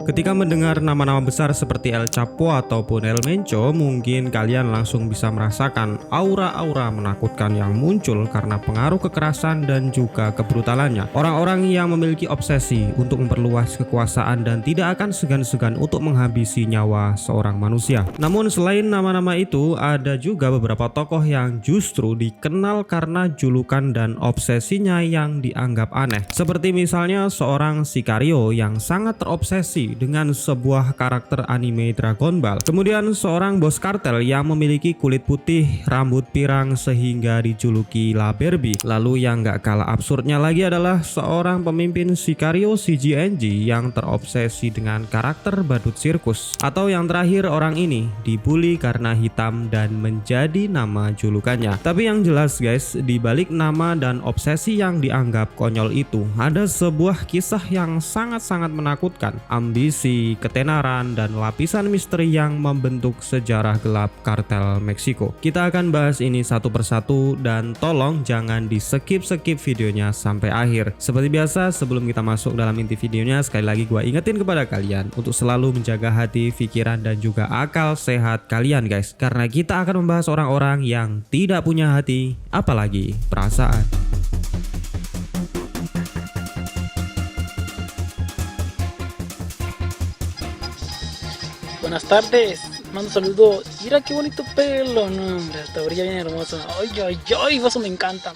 Ketika mendengar nama-nama besar seperti El Chapo ataupun El Mencho, mungkin kalian langsung bisa merasakan aura-aura menakutkan yang muncul karena pengaruh kekerasan dan juga kebrutalannya. Orang-orang yang memiliki obsesi untuk memperluas kekuasaan dan tidak akan segan-segan untuk menghabisi nyawa seorang manusia. Namun selain nama-nama itu, ada juga beberapa tokoh yang justru dikenal karena julukan dan obsesinya yang dianggap aneh. Seperti misalnya seorang Sicario yang sangat terobsesi dengan sebuah karakter anime Dragon Ball. Kemudian seorang bos kartel yang memiliki kulit putih, rambut pirang sehingga dijuluki La Barbie. Lalu yang gak kalah absurdnya lagi adalah seorang pemimpin Sicario CGNG yang terobsesi dengan karakter badut sirkus. Atau yang terakhir, orang ini dibully karena hitam dan menjadi nama julukannya. Tapi yang jelas guys, di balik nama dan obsesi yang dianggap konyol itu ada sebuah kisah yang sangat-sangat menakutkan. Ambisi, ketenaran, dan lapisan misteri yang membentuk sejarah gelap kartel Meksiko. Kita akan bahas ini satu persatu dan tolong jangan di skip videonya sampai akhir. Seperti biasa, sebelum kita masuk dalam inti videonya, sekali lagi gua ingetin kepada kalian untuk selalu menjaga hati, pikiran, dan juga akal sehat kalian guys. Karena kita akan membahas orang-orang yang tidak punya hati, apalagi perasaan. Buenas tardes, mando saludos. Mira qué bonito pelo, no hombre, hasta brilla bien hermoso. Ay, ay, ay, eso me encanta.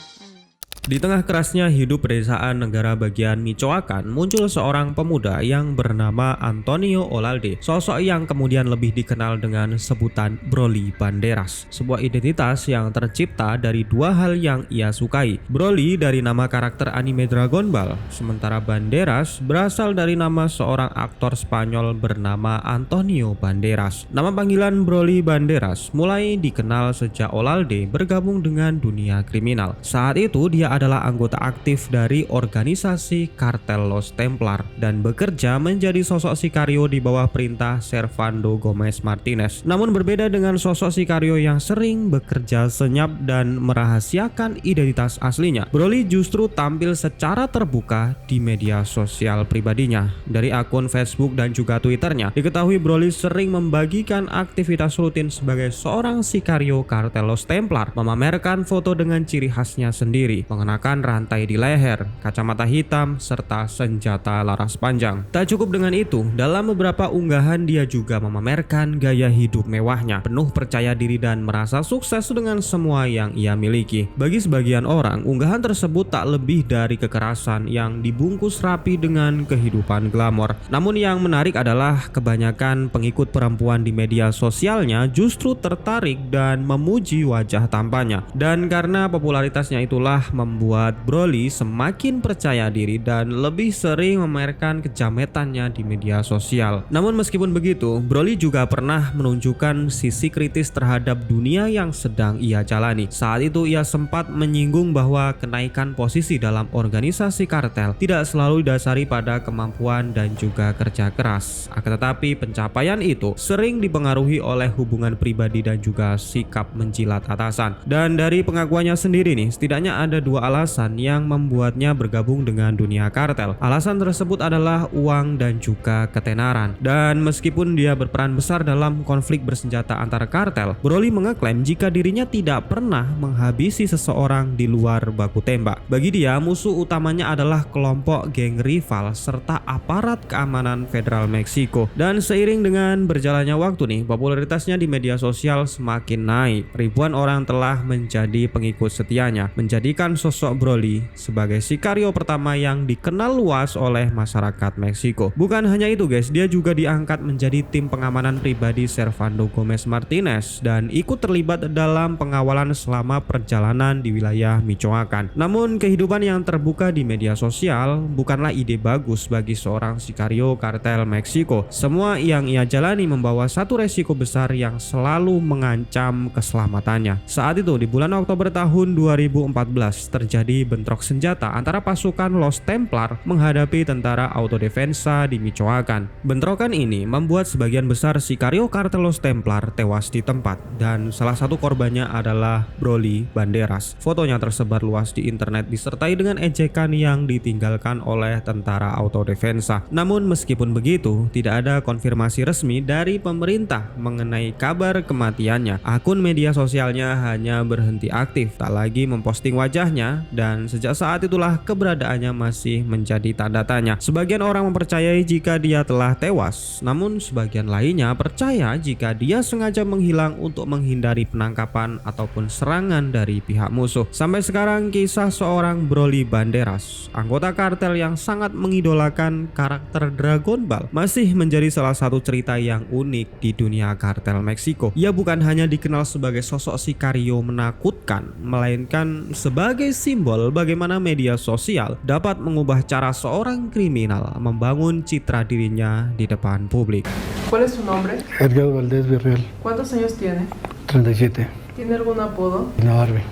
Di tengah kerasnya hidup pedesaan negara bagian Michoacan, muncul seorang pemuda yang bernama Antonio Olalde. Sosok yang kemudian lebih dikenal dengan sebutan Broly Banderas. Sebuah identitas yang tercipta dari dua hal yang ia sukai. Broly dari nama karakter anime Dragon Ball, sementara Banderas berasal dari nama seorang aktor Spanyol bernama Antonio Banderas. Nama panggilan Broly Banderas mulai dikenal sejak Olalde bergabung dengan dunia kriminal. Saat itu dia adalah anggota aktif dari organisasi kartel Los Templar dan bekerja menjadi sosok Sicario di bawah perintah Servando Gomez Martinez. Namun berbeda dengan sosok Sicario yang sering bekerja senyap dan merahasiakan identitas aslinya, Broly justru tampil secara terbuka di media sosial pribadinya. Dari akun Facebook dan juga Twitternya, diketahui Broly sering membagikan aktivitas rutin sebagai seorang Sicario kartel Los Templar, memamerkan foto dengan ciri khasnya sendiri, mengenakan rantai di leher, kacamata hitam, serta senjata laras panjang. Tak cukup dengan itu, dalam beberapa unggahan dia juga memamerkan gaya hidup mewahnya, penuh percaya diri dan merasa sukses dengan semua yang ia miliki. Bagi sebagian orang, unggahan tersebut tak lebih dari kekerasan yang dibungkus rapi dengan kehidupan glamor. Namun yang menarik adalah kebanyakan pengikut perempuan di media sosialnya justru tertarik dan memuji wajah tampannya. Dan karena popularitasnya itulah membuat Broly semakin percaya diri dan lebih sering memamerkan kejametannya di media sosial. Namun meskipun begitu, Broly juga pernah menunjukkan sisi kritis terhadap dunia yang sedang ia jalani. Saat itu ia sempat menyinggung bahwa kenaikan posisi dalam organisasi kartel tidak selalu didasari pada kemampuan dan juga kerja keras. Akan tetapi pencapaian itu sering dipengaruhi oleh hubungan pribadi dan juga sikap menjilat atasan. Dan dari pengakuannya sendiri nih, setidaknya ada dua alasan yang membuatnya bergabung dengan dunia kartel. Alasan tersebut adalah uang dan juga ketenaran. Dan meskipun dia berperan besar dalam konflik bersenjata antar kartel, Broly mengeklaim jika dirinya tidak pernah menghabisi seseorang di luar baku tembak. Bagi dia, musuh utamanya adalah kelompok geng rival serta aparat keamanan federal Meksiko. Dan seiring dengan berjalannya waktu nih, popularitasnya di media sosial semakin naik. Ribuan orang telah menjadi pengikut setianya, menjadikan sosok Broly sebagai Sicario pertama yang dikenal luas oleh masyarakat Meksiko. Bukan hanya itu guys, dia juga diangkat menjadi tim pengamanan pribadi Servando Gomez Martinez dan ikut terlibat dalam pengawalan selama perjalanan di wilayah Michoacan. Namun kehidupan yang terbuka di media sosial bukanlah ide bagus bagi seorang Sicario kartel Meksiko. Semua yang ia jalani membawa satu resiko besar yang selalu mengancam keselamatannya. Saat itu di bulan Oktober tahun 2014 terjadi bentrok senjata antara pasukan Los Templar menghadapi tentara Autodefensa di Michoacan. Bentrokan ini membuat sebagian besar Sicario kartel Los Templar tewas di tempat, dan salah satu korbannya adalah Broly Banderas. Fotonya tersebar luas di internet disertai dengan ejekan yang ditinggalkan oleh tentara Autodefensa. Namun meskipun begitu, tidak ada konfirmasi resmi dari pemerintah mengenai kabar kematiannya. Akun media sosialnya hanya berhenti aktif, tak lagi memposting wajahnya, dan sejak saat itulah keberadaannya masih menjadi tanda tanya. Sebagian orang mempercayai jika dia telah tewas, namun sebagian lainnya percaya jika dia sengaja menghilang untuk menghindari penangkapan ataupun serangan dari pihak musuh. Sampai sekarang kisah seorang Broly Banderas, anggota kartel yang sangat mengidolakan karakter Dragon Ball, masih menjadi salah satu cerita yang unik di dunia kartel Meksiko. Ia bukan hanya dikenal sebagai sosok Sicario menakutkan, melainkan sebagai simbol bagaimana media sosial dapat mengubah cara seorang kriminal membangun citra dirinya di depan publik. ¿Cuál es su nombre? Edgar Valdés Virreal, ¿Cuántos años tiene? 37. ¿Tiene algún apodo? Una Barbie.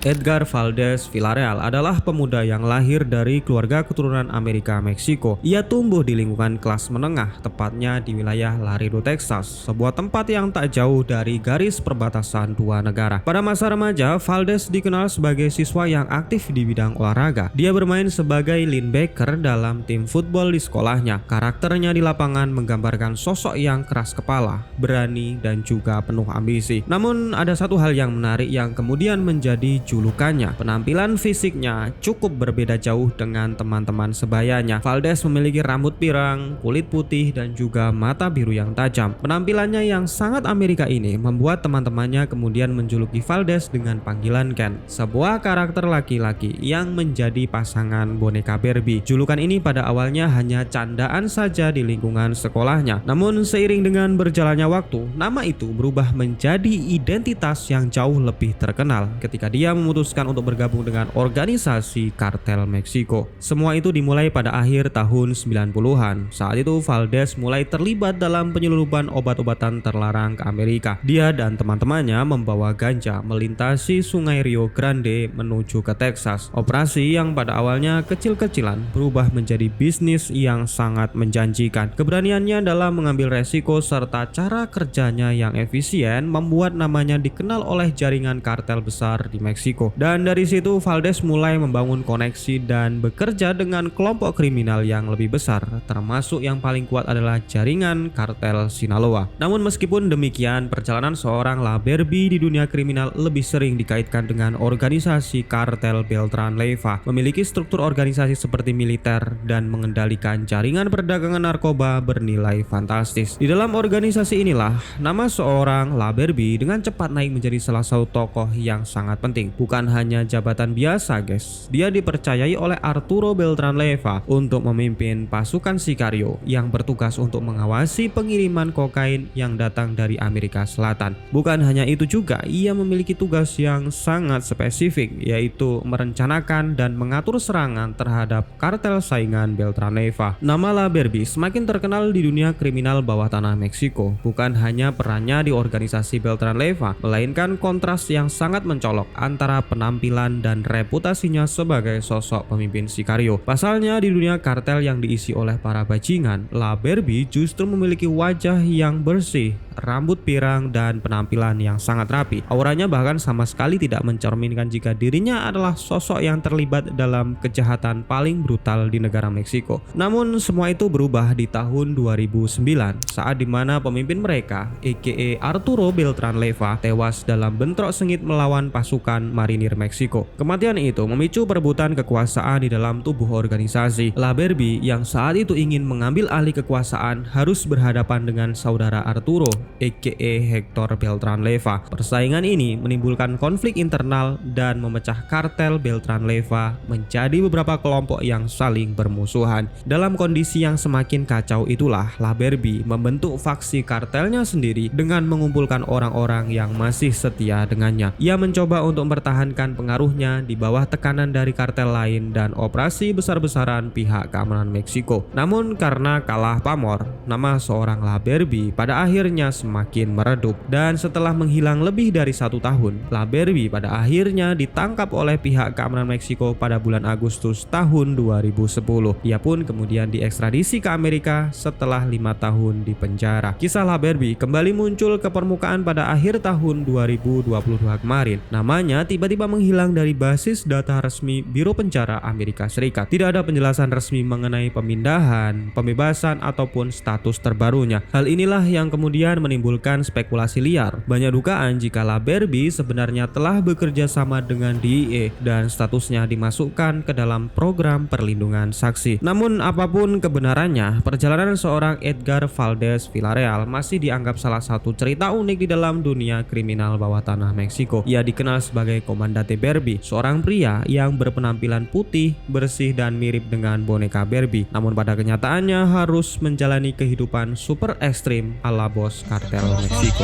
Edgar Valdez Villarreal adalah pemuda yang lahir dari keluarga keturunan Amerika Meksiko. Ia tumbuh di lingkungan kelas menengah, tepatnya di wilayah Laredo, Texas, sebuah tempat yang tak jauh dari garis perbatasan dua negara. Pada masa remaja, Valdez dikenal sebagai siswa yang aktif di bidang olahraga. Dia bermain sebagai linebacker dalam tim football di sekolahnya. Karakternya di lapangan menggambarkan sosok yang keras kepala, berani, dan juga penuh ambisi. Namun ada satu hal yang menarik yang kemudian menjadi julukannya. Penampilan fisiknya cukup berbeda jauh dengan teman-teman sebayanya. Valdez memiliki rambut pirang, kulit putih, dan juga mata biru yang tajam. Penampilannya yang sangat Amerika ini membuat teman-temannya kemudian menjuluki Valdez dengan panggilan Ken, sebuah karakter laki-laki yang menjadi pasangan boneka Barbie. Julukan ini pada awalnya hanya candaan saja di lingkungan sekolahnya. Namun seiring dengan berjalannya waktu, nama itu berubah menjadi identitas yang jauh lebih terkenal ketika dia memutuskan untuk bergabung dengan organisasi kartel Meksiko. Semua itu dimulai pada akhir tahun 90-an. Saat itu Valdez mulai terlibat dalam penyelundupan obat-obatan terlarang ke Amerika. Dia dan teman-temannya membawa ganja melintasi sungai Rio Grande menuju ke Texas. Operasi yang pada awalnya kecil-kecilan berubah menjadi bisnis yang sangat menjanjikan. Keberaniannya dalam mengambil resiko serta cara kerjanya yang efisien membuat namanya dikenal oleh jaringan kartel besar di Meksiko. Dan dari situ Valdez mulai membangun koneksi dan bekerja dengan kelompok kriminal yang lebih besar, termasuk yang paling kuat adalah jaringan kartel Sinaloa. Namun meskipun demikian, perjalanan seorang La Barbie di dunia kriminal lebih sering dikaitkan dengan organisasi kartel Beltran Leyva, memiliki struktur organisasi seperti militer dan mengendalikan jaringan perdagangan narkoba bernilai fantastis. Di dalam organisasi inilah nama seorang La Barbie dengan cepat naik menjadi salah satu tokoh yang sangat penting. Bukan hanya jabatan biasa, guys. Dia dipercayai oleh Arturo Beltran Leyva untuk memimpin pasukan Sicario yang bertugas untuk mengawasi pengiriman kokain yang datang dari Amerika Selatan. Bukan hanya itu juga, ia memiliki tugas yang sangat spesifik, yaitu merencanakan dan mengatur serangan terhadap kartel saingan Beltran Leyva. Nama La Barbie semakin terkenal di dunia kriminal bawah tanah Meksiko. Bukan hanya perannya di organisasi Beltran Leyva, melainkan kontras yang sangat mencolok antara penampilan dan reputasinya sebagai sosok pemimpin Sicario. Pasalnya di dunia kartel yang diisi oleh para bajingan, La Barbie justru memiliki wajah yang bersih, rambut pirang, dan penampilan yang sangat rapi. Auranya bahkan sama sekali tidak mencerminkan jika dirinya adalah sosok yang terlibat dalam kejahatan paling brutal di negara Meksiko. Namun semua itu berubah di tahun 2009 saat dimana pemimpin mereka, aka Arturo Beltran Leyva, tewas dalam bentrok sengit melawan pasukan marinir Meksiko. Kematian itu memicu perebutan kekuasaan di dalam tubuh organisasi. La Barbie yang saat itu ingin mengambil alih kekuasaan harus berhadapan dengan saudara Arturo, aka Hector Beltran Leyva. Persaingan ini menimbulkan konflik internal dan memecah kartel Beltran Leyva menjadi beberapa kelompok yang saling bermusuhan. Dalam kondisi yang semakin kacau itulah La Barbie membentuk faksi kartelnya sendiri dengan mengumpulkan orang-orang yang masih setia dengannya. Ia mencoba untuk mempertahankan pengaruhnya di bawah tekanan dari kartel lain dan operasi besar-besaran pihak keamanan Meksiko. Namun karena kalah pamor, nama seorang La Barbie pada akhirnya semakin meredup, dan setelah menghilang lebih dari 1 tahun, La Barbie pada akhirnya ditangkap oleh pihak keamanan Meksiko pada bulan Agustus tahun 2010. Ia pun kemudian diekstradisi ke Amerika setelah 5 tahun di penjara. Kisah La Barbie kembali muncul ke permukaan pada akhir tahun 2022 kemarin. Namanya tiba-tiba menghilang dari basis data resmi Biro Penjara Amerika Serikat. Tidak ada penjelasan resmi mengenai pemindahan, pembebasan, ataupun status terbarunya. Hal inilah yang kemudian menimbulkan spekulasi liar. Banyak dugaan jika La Barbie sebenarnya telah bekerja sama dengan DEA dan statusnya dimasukkan ke dalam program perlindungan saksi. Namun apapun kebenarannya, perjalanan seorang Edgar Valdez Villarreal masih dianggap salah satu cerita unik di dalam dunia kriminal bawah tanah Meksiko. Ia dikenal sebagai Komandante Barbie, seorang pria yang berpenampilan putih, bersih, dan mirip dengan boneka Barbie. Namun pada kenyataannya harus menjalani kehidupan super ekstrim ala bos kartel Meksiko.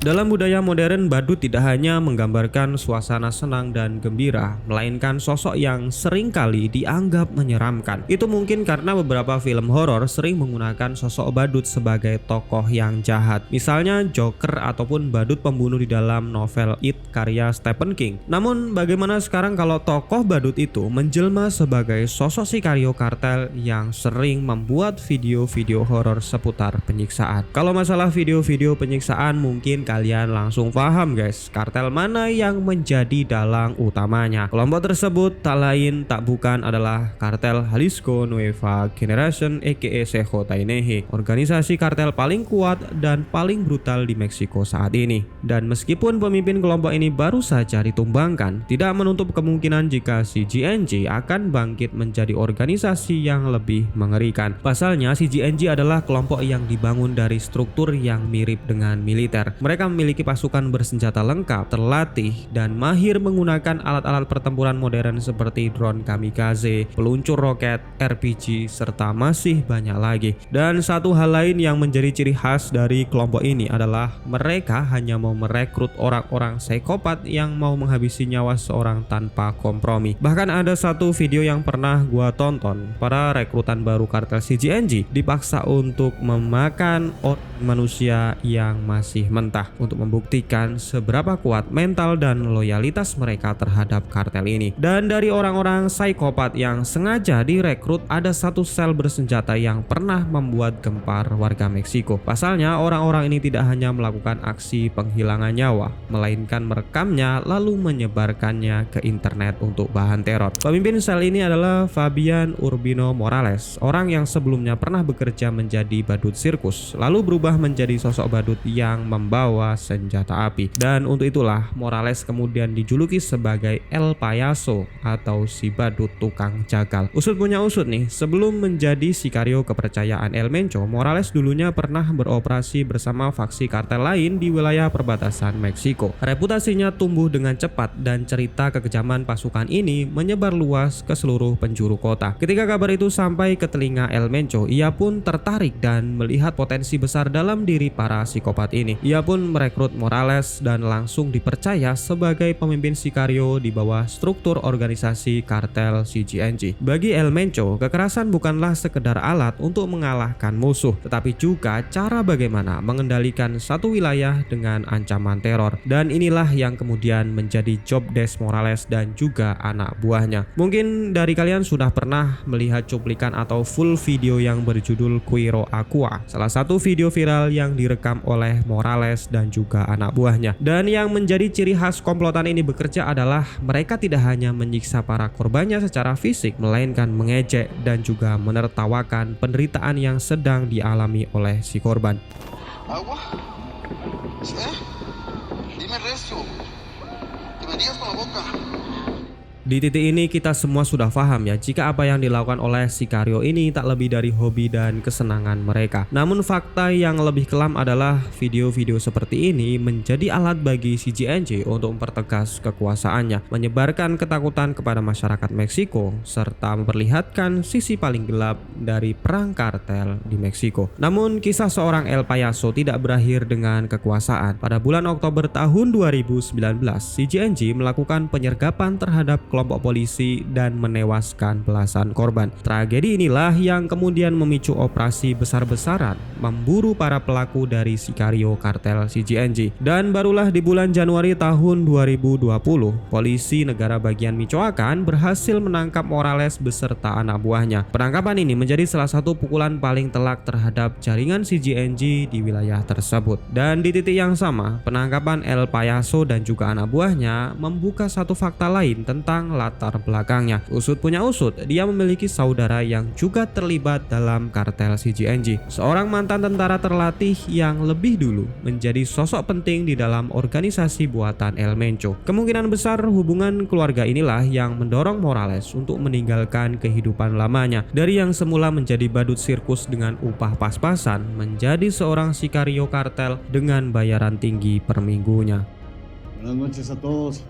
Dalam budaya modern, badut tidak hanya menggambarkan suasana senang dan gembira, melainkan sosok yang seringkali dianggap menyeramkan. Itu mungkin karena beberapa film horor sering menggunakan sosok badut sebagai tokoh yang jahat. Misalnya Joker ataupun badut pembunuh di dalam novel It karya Stephen King. Namun bagaimana sekarang kalau tokoh badut itu menjelma sebagai sosok sikario kartel yang sering membuat video-video horor seputar penyiksaan? Kalau masalah video-video penyiksaan mungkin kalian langsung paham guys, kartel mana yang menjadi dalang utamanya. Kelompok tersebut tak lain tak bukan adalah kartel Jalisco Nueva Generación aka CJNG, organisasi kartel paling kuat dan paling brutal di Meksiko saat ini. Dan meskipun pemimpin kelompok ini baru saja ditumbangkan, tidak menutup kemungkinan jika CJNG akan bangkit menjadi organisasi yang lebih mengerikan. Pasalnya CJNG adalah kelompok yang dibangun dari struktur yang mirip dengan militer. Mereka memiliki pasukan bersenjata lengkap, terlatih, dan mahir menggunakan alat-alat pertempuran modern seperti drone kamikaze, peluncur roket, RPG, serta masih banyak lagi. Dan satu hal lain yang menjadi ciri khas dari kelompok ini adalah mereka hanya mau merekrut orang-orang psikopat yang mau menghabisi nyawa seorang tanpa kompromi. Bahkan ada satu video yang pernah gua tonton, para rekrutan baru kartel CJNG dipaksa untuk memakan manusia yang masih mentah untuk membuktikan seberapa kuat mental dan loyalitas mereka terhadap kartel ini. Dan dari orang-orang psikopat yang sengaja direkrut, ada satu sel bersenjata yang pernah membuat gempar warga Meksiko. Pasalnya orang-orang ini tidak hanya melakukan aksi penghilangan nyawa, melainkan merekamnya lalu menyebarkannya ke internet untuk bahan teror. Pemimpin sel ini adalah Fabian Urbino Morales, orang yang sebelumnya pernah bekerja menjadi badut sirkus, lalu berubah menjadi sosok badut yang membawa senjata api. Dan untuk itulah Morales kemudian dijuluki sebagai El Payaso atau si badut tukang jagal. Usut punya usut nih, sebelum menjadi sikario kepercayaan El Mencho, Morales dulunya pernah beroperasi bersama faksi kartel lain di wilayah perbatasan Meksiko. Reputasinya tumbuh dengan cepat dan cerita kekejaman pasukan ini menyebar luas ke seluruh penjuru kota. Ketika kabar itu sampai ke telinga El Mencho, ia pun tertarik dan melihat potensi besar dalam diri para psikopat ini. Ia pun merekrut Morales dan langsung dipercaya sebagai pemimpin sikario di bawah struktur organisasi kartel CJNG. Bagi El Mencho, kekerasan bukanlah sekedar alat untuk mengalahkan musuh, tetapi juga cara bagaimana mengendalikan satu wilayah dengan ancaman teror. Dan inilah yang kemudian menjadi job desk Morales dan juga anak buahnya. Mungkin dari kalian sudah pernah melihat cuplikan atau full video yang berjudul Cuero Aqua, salah satu video viral yang direkam oleh Morales dan juga anak buahnya. Dan yang menjadi ciri khas komplotan ini bekerja adalah mereka tidak hanya menyiksa para korbannya secara fisik, melainkan mengejek dan juga menertawakan penderitaan yang sedang dialami oleh si korban. Agua? Dime recio. Que me digas con la boca. Di titik ini kita semua sudah paham ya jika apa yang dilakukan oleh Sicario ini tak lebih dari hobi dan kesenangan mereka. Namun fakta yang lebih kelam adalah video-video seperti ini menjadi alat bagi CJNJ untuk mempertegas kekuasaannya, menyebarkan ketakutan kepada masyarakat Meksiko, serta memperlihatkan sisi paling gelap dari perang kartel di Meksiko. Namun kisah seorang El Payaso tidak berakhir dengan kekuasaan. Pada bulan Oktober tahun 2019, CJNJ melakukan penyergapan terhadap kelompok polisi dan menewaskan belasan korban. Tragedi inilah yang kemudian memicu operasi besar-besaran memburu para pelaku dari Sicario kartel CJNJ. Dan barulah di bulan Januari tahun 2020, polisi negara bagian Michoacan berhasil menangkap Morales beserta anak buahnya. Penangkapan ini menjadi salah satu pukulan paling telak terhadap jaringan CJNJ di wilayah tersebut. Dan di titik yang sama, penangkapan El Payaso dan juga anak buahnya membuka satu fakta lain tentang latar belakangnya. Usut punya usut, dia memiliki saudara yang juga terlibat dalam kartel CJNJ. Seorang mantan tentara terlatih yang lebih dulu menjadi sosok penting di dalam organisasi buatan El Mencho. Kemungkinan besar hubungan keluarga inilah yang mendorong Morales untuk meninggalkan kehidupan lamanya. Dari yang semula menjadi badut sirkus dengan upah pas-pasan, menjadi seorang Sicario kartel dengan bayaran tinggi per minggunya. Buenas noches a todos.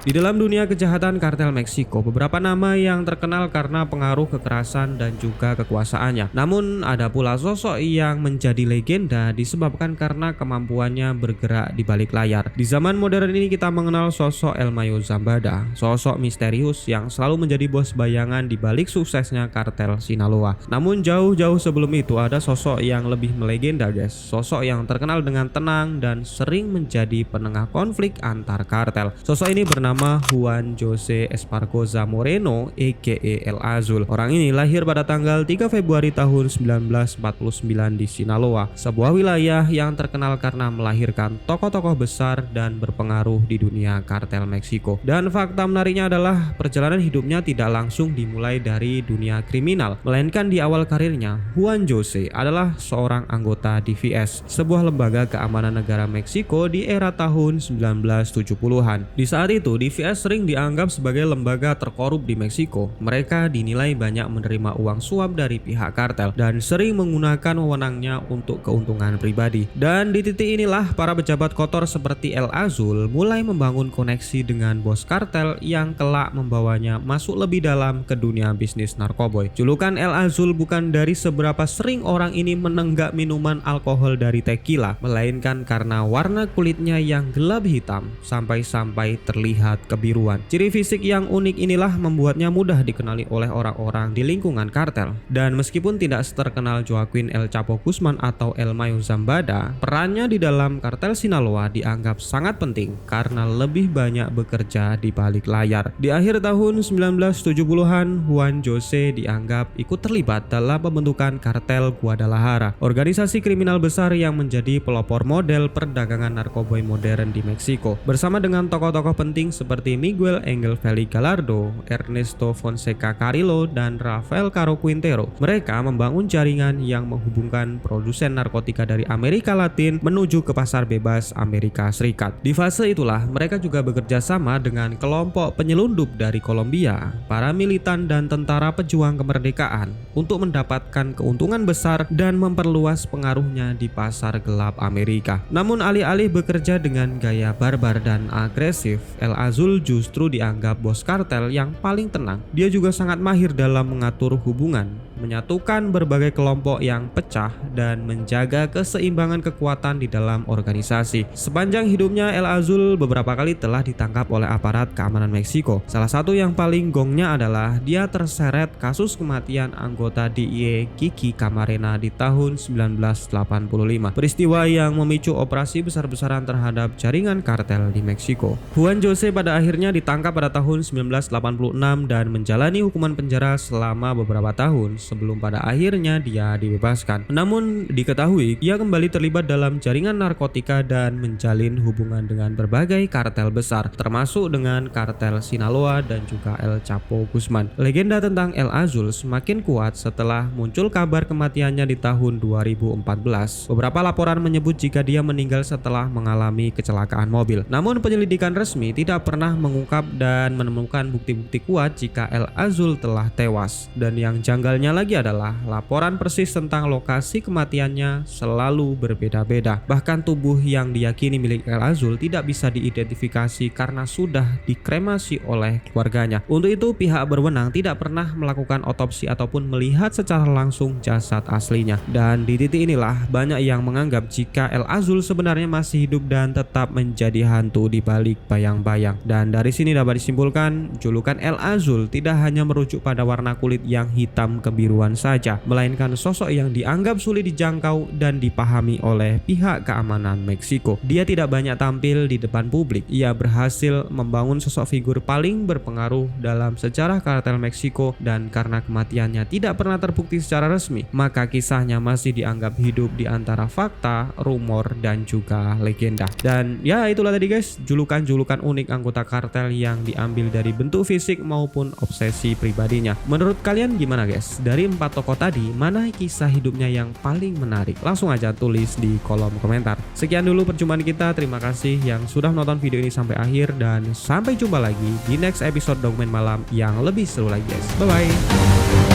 Di dalam dunia kejahatan kartel Meksiko, beberapa nama yang terkenal karena pengaruh kekerasan dan juga kekuasaannya. Namun ada pula sosok yang menjadi legenda disebabkan karena kemampuannya bergerak di balik layar. Di zaman modern ini kita mengenal sosok El Mayo Zambada, sosok misterius yang selalu menjadi bos bayangan di balik suksesnya kartel Sinaloa. Namun jauh-jauh sebelum itu ada sosok yang lebih melegenda guys, sosok yang terkenal dengan tenang dan sering menjadi penengah konflik antar kartel. Sosok ini bernama Juan Jose Espargoza Moreno aka El Azul. Orang ini lahir pada tanggal 3 Februari tahun 1949 di Sinaloa, sebuah wilayah yang terkenal karena melahirkan tokoh-tokoh besar dan berpengaruh di dunia kartel Meksiko. Dan fakta menariknya adalah perjalanan hidupnya tidak langsung dimulai dari dunia kriminal, melainkan di awal karirnya Juan Jose adalah seorang anggota DVS, sebuah lembaga keamanan negara Meksiko di era tahun 1970-an. Di saat itu DVS sering dianggap sebagai lembaga terkorup di Meksiko. Mereka dinilai banyak menerima uang suap dari pihak kartel dan sering menggunakan wewenangnya untuk keuntungan pribadi. Dan di titik inilah para pejabat kotor seperti El Azul mulai membangun koneksi dengan bos kartel yang kelak membawanya masuk lebih dalam ke dunia bisnis narkoboy. Julukan El Azul bukan dari seberapa sering orang ini menenggak minuman alkohol dari tequila, melainkan karena warna kulitnya yang gelap hitam sampai-sampai terlihat kebiruan. Ciri fisik yang unik inilah membuatnya mudah dikenali oleh orang-orang di lingkungan kartel. Dan meskipun tidak terkenal Joaquin El Chapo Guzman atau El Mayo Zambada, perannya di dalam kartel Sinaloa dianggap sangat penting karena lebih banyak bekerja di balik layar. Di akhir tahun 1970-an, Juan Jose dianggap ikut terlibat dalam pembentukan kartel Guadalajara, organisasi kriminal besar yang menjadi pelopor model perdagangan narkoboy modern di Meksiko. Bersama dengan tokoh-tokoh penting seperti Miguel Angel Félix Gallardo, Ernesto Fonseca Carrillo, dan Rafael Caro Quintero. Mereka membangun jaringan yang menghubungkan produsen narkotika dari Amerika Latin menuju ke pasar bebas Amerika Serikat. Di fase itulah mereka juga bekerja sama dengan kelompok penyelundup dari Kolombia, para militan dan tentara pejuang kemerdekaan untuk mendapatkan keuntungan besar dan memperluas pengaruhnya di pasar gelap Amerika. Namun alih-alih bekerja dengan gaya barbar dan agresif, El Azul justru dianggap bos kartel yang paling tenang. Dia juga sangat mahir dalam mengatur hubungan, menyatukan berbagai kelompok yang pecah, dan menjaga keseimbangan kekuatan di dalam organisasi. Sepanjang hidupnya El Azul beberapa kali telah ditangkap oleh aparat keamanan Meksiko. Salah satu yang paling gongnya adalah dia terseret kasus kematian anggota DIE Kiki Camarena di tahun 1985. Peristiwa yang memicu operasi besar-besaran terhadap jaringan kartel di Meksiko. Juan Jose pada akhirnya ditangkap pada tahun 1986 dan menjalani hukuman penjara selama beberapa tahun sebelum pada akhirnya dia dibebaskan. Namun diketahui ia kembali terlibat dalam jaringan narkotika dan menjalin hubungan dengan berbagai kartel besar, termasuk dengan kartel Sinaloa dan juga El Chapo Guzman. Legenda tentang El Azul semakin kuat setelah muncul kabar kematiannya di tahun 2014. Beberapa laporan menyebut jika dia meninggal setelah mengalami kecelakaan mobil. Namun penyelidikan resmi tidak pernah mengungkap dan menemukan bukti-bukti kuat jika El Azul telah tewas. Dan yang janggalnya lagi adalah laporan persis tentang lokasi kematiannya selalu berbeda-beda. Bahkan tubuh yang diyakini milik El Azul tidak bisa diidentifikasi karena sudah dikremasi oleh keluarganya. Untuk itu pihak berwenang tidak pernah melakukan otopsi ataupun melihat secara langsung jasad aslinya. Dan di titik inilah banyak yang menganggap jika El Azul sebenarnya masih hidup dan tetap menjadi hantu di balik bayang-bayang. Dan dari sini dapat disimpulkan julukan El Azul tidak hanya merujuk pada warna kulit yang hitam kebiruan saja, melainkan sosok yang dianggap sulit dijangkau dan dipahami oleh pihak keamanan Meksiko. Dia tidak banyak tampil di depan publik. Ia berhasil membangun sosok figur paling berpengaruh dalam sejarah kartel Meksiko, dan karena kematiannya tidak pernah terbukti secara resmi, maka kisahnya masih dianggap hidup di antara fakta, rumor, dan juga legenda. Dan ya itulah tadi guys, julukan-julukan unik anggota kartel yang diambil dari bentuk fisik maupun obsesi pribadinya. Menurut kalian gimana guys? Dari 4 tokoh tadi, mana kisah hidupnya yang paling menarik? Langsung aja tulis di kolom komentar. Sekian dulu perjumpaan kita, terima kasih yang sudah menonton video ini sampai akhir, dan sampai jumpa lagi di next episode Dokumen Malam yang lebih seru lagi guys. Bye bye.